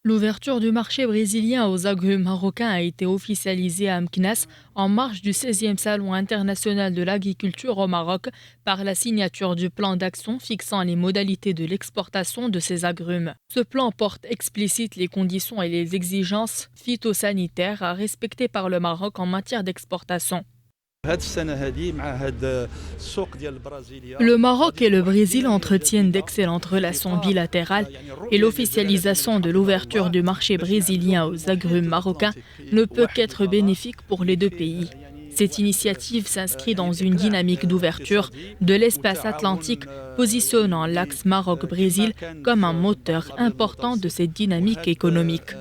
L'ouverture du marché brésilien aux agrumes marocains a été officialisée à Meknès en marge du 16e Salon international de l'agriculture au Maroc par la signature du plan d'action fixant les modalités de l'exportation de ces agrumes. Ce plan porte explicite les conditions et les exigences phytosanitaires à respecter par le Maroc en matière d'exportation. Le Maroc et le Brésil entretiennent d'excellentes relations bilatérales et l'officialisation de l'ouverture du marché brésilien aux agrumes marocains ne peut qu'être bénéfique pour les deux pays. Cette initiative s'inscrit dans une dynamique d'ouverture de l'espace atlantique, positionnant l'axe Maroc-Brésil comme un moteur important de cette dynamique économique.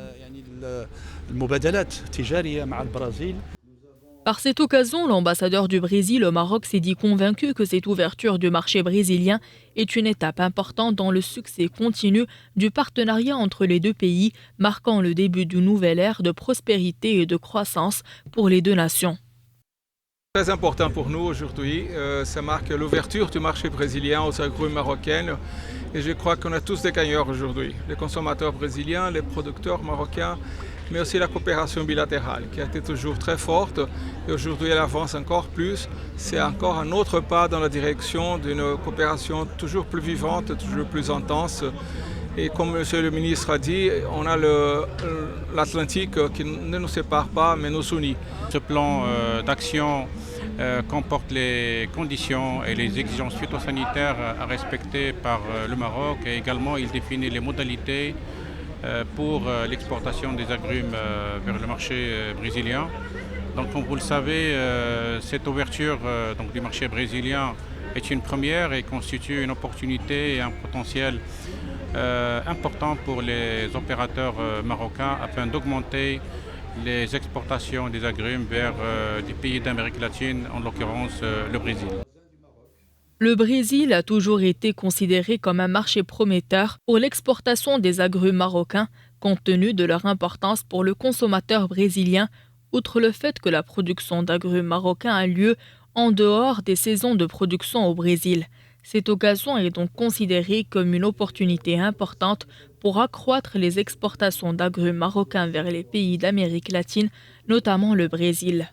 Par cette occasion, l'ambassadeur du Brésil au Maroc s'est dit convaincu que cette ouverture du marché brésilien est une étape importante dans le succès continu du partenariat entre les deux pays, marquant le début d'une nouvelle ère de prospérité et de croissance pour les deux nations. Très important pour nous aujourd'hui, ça marque l'ouverture du marché brésilien aux agrumes marocaines et je crois qu'on a tous des gagnants aujourd'hui, les consommateurs brésiliens, les producteurs marocains, mais aussi la coopération bilatérale qui a été toujours très forte et aujourd'hui elle avance encore plus. C'est encore un autre pas dans la direction d'une coopération toujours plus vivante, toujours plus intense. Et comme M. le ministre a dit, on a l'Atlantique qui ne nous sépare pas mais nous unit. Ce plan d'action comporte les conditions et les exigences phytosanitaires à respecter par le Maroc et également il définit les modalités pour l'exportation des agrumes vers le marché brésilien. Donc comme vous le savez, cette ouverture du marché brésilien est une première et constitue une opportunité et un potentiel important pour les opérateurs marocains afin d'augmenter les exportations des agrumes vers des pays d'Amérique latine, en l'occurrence le Brésil. Le Brésil a toujours été considéré comme un marché prometteur pour l'exportation des agrumes marocains, compte tenu de leur importance pour le consommateur brésilien, outre le fait que la production d'agrumes marocains a lieu en dehors des saisons de production au Brésil. Cette occasion est donc considérée comme une opportunité importante pour accroître les exportations d'agrumes marocains vers les pays d'Amérique latine, notamment le Brésil.